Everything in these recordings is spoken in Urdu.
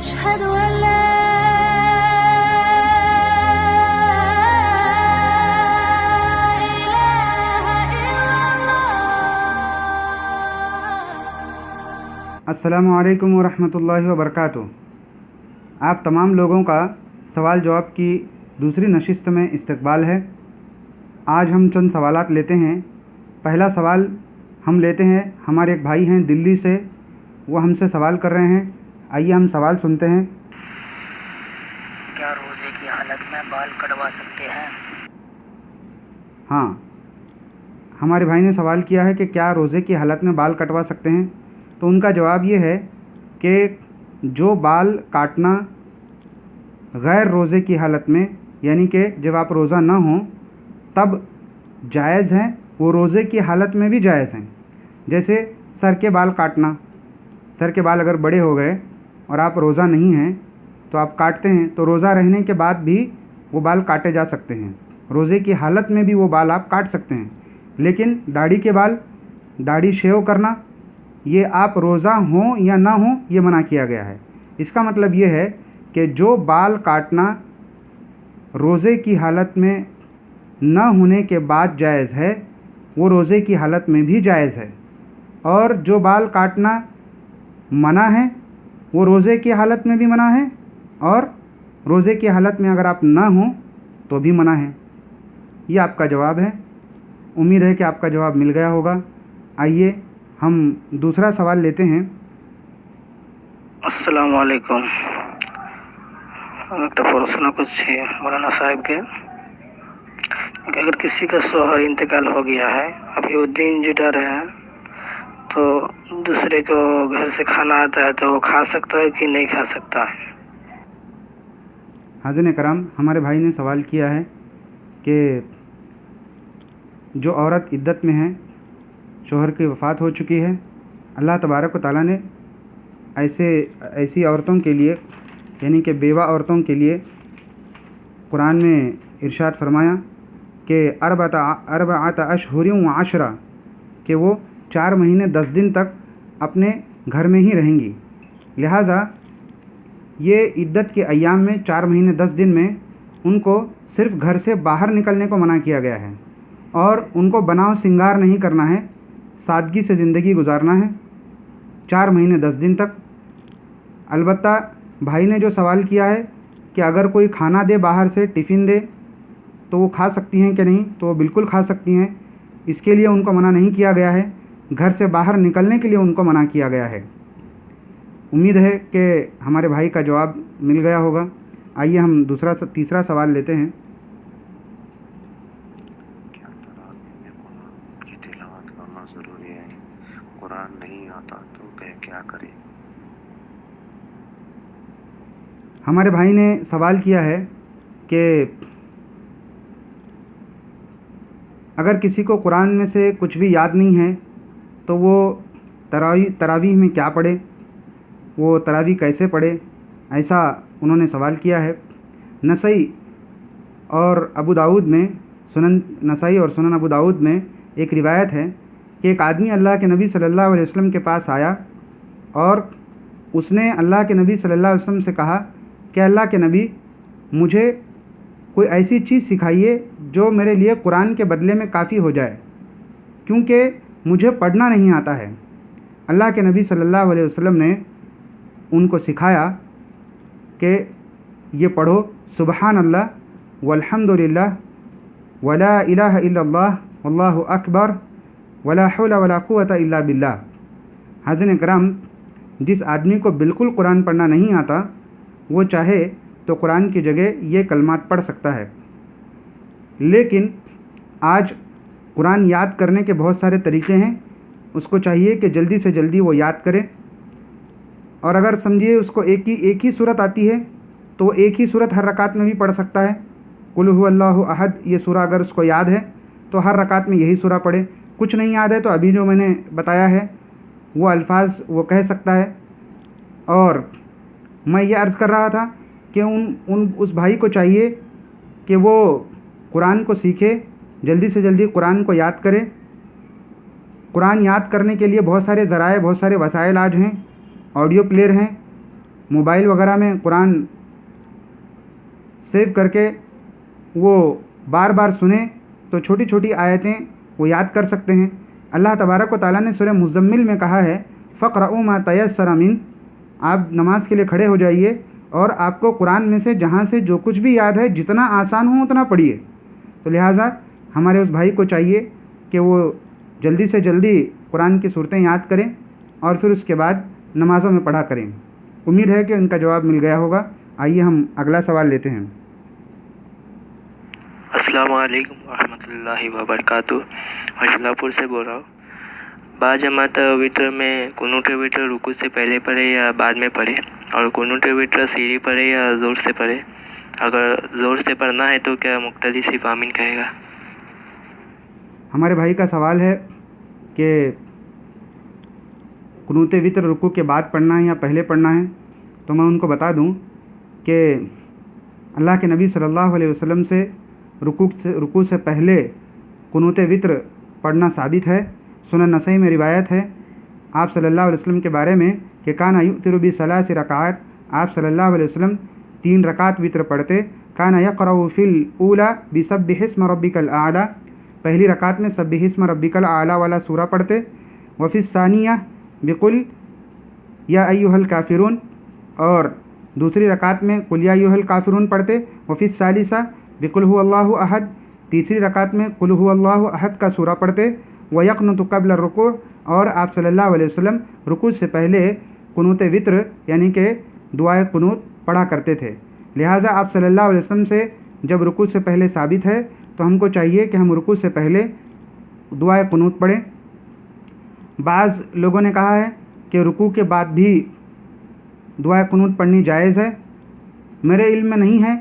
أشهد أن لا السلام علیکم ورحمۃ اللہ وبرکاتہ۔ آپ تمام لوگوں کا سوال جواب کی دوسری نشست میں استقبال ہے۔ آج ہم چند سوالات لیتے ہیں۔ پہلا سوال ہم لیتے ہیں، ہمارے ایک بھائی ہیں دلی سے، وہ ہم سے سوال کر رہے ہیں۔ آئیے ہم سوال سنتے ہیں۔ کیا روزے کی حالت میں بال کٹوا سکتے ہیں؟ ہاں، ہمارے بھائی نے سوال کیا ہے کہ کیا روزے کی حالت میں بال کٹوا سکتے ہیں؟ تو ان کا جواب یہ ہے کہ جو بال کاٹنا غیر روزے کی حالت میں، یعنی کہ جب آپ روزہ نہ ہوں تب جائز ہیں، وہ روزے کی حالت میں بھی جائز ہیں۔ جیسے سر کے بال کاٹنا، سر کے بال اگر بڑے ہو گئے اور آپ روزہ نہیں ہیں تو آپ کاٹتے ہیں، تو روزہ رہنے کے بعد بھی وہ بال کاٹے جا سکتے ہیں، روزے کی حالت میں بھی وہ بال آپ کاٹ سکتے ہیں۔ لیکن داڑھی کے بال، داڑھی شیو کرنا، یہ آپ روزہ ہوں یا نہ ہوں یہ منع کیا گیا ہے۔ اس کا مطلب یہ ہے کہ جو بال کاٹنا روزے کی حالت میں نہ ہونے کے بعد جائز ہے، وہ روزے کی حالت میں بھی جائز ہے، اور جو بال کاٹنا منع ہے وہ روزے کی حالت میں بھی منع ہے، اور روزے کی حالت میں اگر آپ نہ ہوں تو بھی منع ہے۔ یہ آپ کا جواب ہے۔ امید ہے کہ آپ کا جواب مل گیا ہوگا۔ آئیے ہم دوسرا سوال لیتے ہیں۔ السلام علیکم۔ ایک پرسن کچھ ہے مولانا صاحب کے کہ اگر کسی کا شوہر انتقال ہو گیا ہے، ابھی وہ دین جٹا رہے ہیں، تو دوسرے کو گھر سے کھانا آتا ہے تو وہ کھا سکتا ہے کہ نہیں کھا سکتا ہے؟ حاضرین کرام، ہمارے بھائی نے سوال کیا ہے کہ جو عورت عدت میں ہے، شوہر کی وفات ہو چکی ہے، اللہ تبارک و تعالیٰ نے ایسی عورتوں کے لیے، یعنی کہ بیوہ عورتوں کے لیے قرآن میں ارشاد فرمایا کہ اربعۃ اشہر و عشرہ، کہ وہ 4 مہینے 10 دن تک اپنے گھر میں ہی رہیں گی۔ لہٰذا یہ عدت کے ایام میں 4 مہینے 10 دن میں ان کو صرف گھر سے باہر نکلنے کو منع کیا گیا ہے، اور ان کو بناؤ سنگار نہیں کرنا ہے، سادگی سے زندگی گزارنا ہے 4 مہینے 10 دن تک۔ البتہ بھائی نے جو سوال کیا ہے کہ اگر کوئی کھانا دے، باہر سے ٹفن دے، تو وہ کھا سکتی ہیں کہ نہیں؟ تو وہ بالکل کھا سکتی ہیں، اس کے لیے ان کو منع نہیں کیا گیا ہے، گھر سے باہر نکلنے کے لیے ان کو منع کیا گیا ہے۔ امید ہے کہ ہمارے بھائی کا جواب مل گیا ہوگا۔ آئیے ہم تیسرا سوال لیتے ہیں۔ کیا تراویح میں قرآن کی تلاوت کرنا ضروری ہے؟ قرآن نہیں آتا تو کیا کرے؟ ہمارے بھائی نے سوال کیا ہے کہ اگر کسی کو قرآن میں سے کچھ بھی یاد نہیں ہے تو وہ تراویح میں کیا پڑھے، وہ تراویح کیسے پڑھے، ایسا انہوں نے سوال کیا ہے۔ نسائی اور ابو داؤد میں نسائی اور سنن ابو داؤد میں ایک روایت ہے کہ ایک آدمی اللہ کے نبی صلی اللہ علیہ وسلم کے پاس آیا، اور اس نے اللہ کے نبی صلی اللہ علیہ وسلم سے کہا کہ اللہ کے نبی، مجھے کوئی ایسی چیز سکھائیے جو میرے لیے قرآن کے بدلے میں کافی ہو جائے، کیونکہ مجھے پڑھنا نہیں آتا ہے۔ اللہ کے نبی صلی اللہ علیہ وسلم نے ان کو سکھایا کہ یہ پڑھو، سبحان اللہ والحمد للہ ولا الہ الا اللہ واللہ اکبر ولا حول ولا قوۃ الا باللہ۔ حاضرین کرام، جس آدمی کو بالکل قرآن پڑھنا نہیں آتا، وہ چاہے تو قرآن کی جگہ یہ کلمات پڑھ سکتا ہے، لیکن آج قرآن یاد کرنے کے بہت سارے طریقے ہیں، اس کو چاہیے کہ جلدی سے جلدی وہ یاد کرے۔ اور اگر سمجھیے اس کو ایک ہی سورت آتی ہے تو وہ ایک ہی سورت ہر رکعت میں بھی پڑھ سکتا ہے۔ قل هو اللہ احد، یہ سورہ اگر اس کو یاد ہے تو ہر رکعت میں یہی سورہ پڑھے۔ کچھ نہیں یاد ہے تو ابھی جو میں نے بتایا ہے وہ الفاظ وہ کہہ سکتا ہے۔ اور میں یہ عرض کر رہا تھا کہ اس بھائی کو چاہیے کہ وہ قرآن کو سیکھے، جلدی سے جلدی قرآن کو یاد کرے۔ قرآن یاد کرنے کے لیے بہت سارے ذرائع، بہت سارے وسائل آج ہیں، آڈیو پلیئر ہیں، موبائل وغیرہ میں قرآن سیو کر کے وہ بار بار سنیں تو چھوٹی چھوٹی آیتیں وہ یاد کر سکتے ہیں۔ اللہ تبارک و تعالیٰ نے سورہ مزمل میں کہا ہے فَقْرَؤُوا مَا تَيَسَّرَ مِنْ، آپ نماز کے لیے کھڑے ہو جائیے اور آپ کو قرآن میں سے جہاں سے جو کچھ بھی یاد ہے جتنا آسان ہو اتنا پڑھیے۔ تو لہٰذا ہمارے اس بھائی کو چاہیے کہ وہ جلدی سے جلدی قرآن کی صورتیں یاد کریں اور پھر اس کے بعد نمازوں میں پڑھا کریں۔ امید ہے کہ ان کا جواب مل گیا ہوگا۔ آئیے ہم اگلا سوال لیتے ہیں۔ السلام علیکم ورحمۃ اللہ وبرکاتہ، اشلا پور سے بول رہا ہوں۔ با جماعت وطر میں قنوت وطر رکوع سے پہلے پڑھے یا بعد میں پڑھے، اور قنوت وطر سیری پڑھے یا زور سے پڑھے؟ اگر زور سے پڑھنا ہے تو کیا مقتدی صرف آمین کہے گا؟ ہمارے بھائی کا سوال ہے کہ قنوت وطر رکوع کے بعد پڑھنا ہے یا پہلے پڑھنا ہے، تو میں ان کو بتا دوں کہ اللہ کے نبی صلی اللہ علیہ وسلم سے رکوع سے پہلے قنوت وطر پڑھنا ثابت ہے۔ سنن نسائی میں روایت ہے آپ صلی اللہ علیہ وسلم کے بارے میں کہ کانا یؤتر بثلاث رکعات، آپ صلی اللہ علیہ وسلم 3 رکعت وطر پڑھتے۔ کانا یقرأ فی الاولی بسبح اسم ربک الاعلی، پہلی رکعت میں سبح اسم ربک الاعلی والا سورہ پڑھتے۔ وفی الثانیہ بقل یا ایھا الکافرون، اور دوسری رکعت میں قل یا ایھا الکافرون پڑھتے۔ وفی الثالثہ بقل هو اللہ احد، تیسری رکعت میں قل هو اللہ احد کا سورہ پڑھتے۔ ویقنت قبل الرکوع، اور آپ صلی اللہ علیہ وسلم رکوع سے پہلے قنوت وطر یعنی کہ دعائے قنوت پڑھا کرتے تھے۔ لہٰذا آپ صلی اللہ علیہ وسلم سے جب رکوع سے پہلے ثابت ہے تو ہم کو چاہیے کہ ہم رکوع سے پہلے دعائے قنوت پڑھیں۔ بعض لوگوں نے کہا ہے کہ رکوع کے بعد بھی دعائے قنوت پڑھنی جائز ہے۔ میرے علم میں نہیں ہے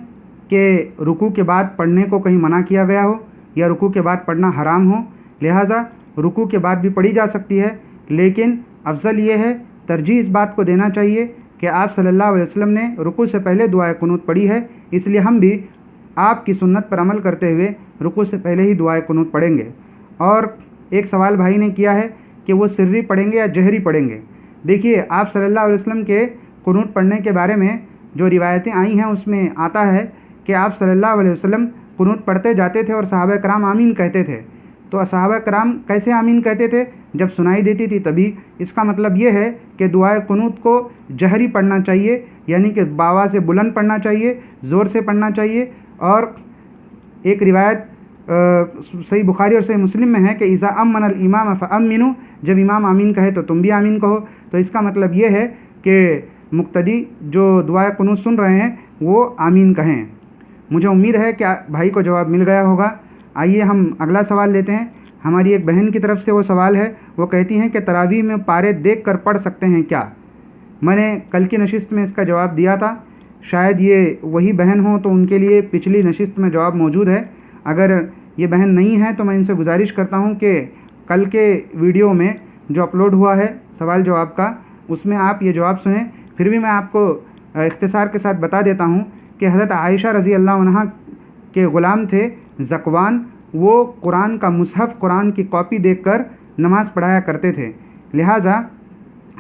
کہ رکوع کے بعد پڑھنے کو کہیں منع کیا گیا ہو یا رکوع کے بعد پڑھنا حرام ہو، لہٰذا رکوع کے بعد بھی پڑھی جا سکتی ہے، لیکن افضل یہ ہے، ترجیح اس بات کو دینا چاہیے کہ آپ صلی اللہ علیہ وسلم نے رکوع سے پہلے دعائے قنوت پڑھی ہے، اس لیے ہم بھی آپ کی سنت پر عمل کرتے ہوئے رکوع سے پہلے ہی دعائے قنوت پڑھیں گے۔ اور ایک سوال بھائی نے کیا ہے کہ وہ سری پڑھیں گے یا جہری پڑھیں گے۔ دیکھیے آپ صلی اللہ علیہ وسلم کے قنوت پڑھنے کے بارے میں جو روایتیں آئی ہیں اس میں آتا ہے کہ آپ صلی اللہ علیہ وسلم قنوت پڑھتے جاتے تھے اور صحابہ کرام آمین کہتے تھے۔ تو صحابہ کرام کیسے آمین کہتے تھے؟ جب سنائی دیتی تھی تبھی۔ اس کا مطلب یہ ہے کہ دعائے قنوت کو جہری پڑھنا چاہیے، یعنی کہ باواز سے بلند پڑھنا چاہیے، زور سے پڑھنا چاہیے۔ اور ایک روایت صحیح بخاری اور صحیح مسلم میں ہے کہ اذا امن الامام فامنوا، جب امام آمین کہے تو تم بھی آمین کہو۔ تو اس کا مطلب یہ ہے کہ مقتدی جو دعائے قنوت سن رہے ہیں وہ آمین کہیں۔ مجھے امید ہے کہ بھائی کو جواب مل گیا ہوگا۔ آئیے ہم اگلا سوال لیتے ہیں۔ ہماری ایک بہن کی طرف سے وہ سوال ہے، وہ کہتی ہیں کہ تراویح میں پارے دیکھ کر پڑھ سکتے ہیں کیا؟ میں نے کل کی نشست میں اس کا جواب دیا تھا، شاید یہ وہی بہن ہوں تو ان کے لیے پچھلی نشست میں جواب موجود ہے۔ اگر یہ بہن نہیں ہے تو میں ان سے گزارش کرتا ہوں کہ کل کے ویڈیو میں جو اپلوڈ ہوا ہے سوال جواب کا، اس میں آپ یہ جواب سنیں۔ پھر بھی میں آپ کو اختصار کے ساتھ بتا دیتا ہوں کہ حضرت عائشہ رضی اللہ عنہ کے غلام تھے ذکوان، وہ قرآن کا مصحف، قرآن کی کاپی دیکھ کر نماز پڑھایا کرتے تھے۔ لہٰذا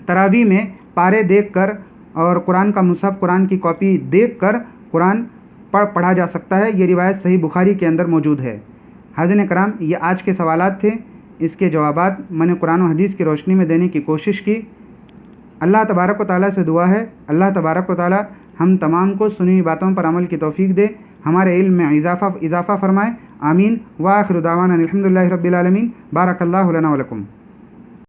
تراویح میں پارے دیکھ کر اور قرآن کا مصحف، قرآن کی کاپی دیکھ کر قرآن پڑھا جا سکتا ہے۔ یہ روایت صحیح بخاری کے اندر موجود ہے۔ حاضرین کرام، یہ آج کے سوالات تھے، اس کے جوابات میں نے قرآن و حدیث کی روشنی میں دینے کی کوشش کی۔ اللہ تبارک و تعالیٰ سے دعا ہے اللہ تبارک و تعالیٰ ہم تمام کو سنی ہوئی باتوں پر عمل کی توفیق دے، ہمارے علم میں اضافہ فرمائے، آمین۔ وآخر دعوانا الحمدللہ رب العالمین۔ بارک اللہ لنا ولکم۔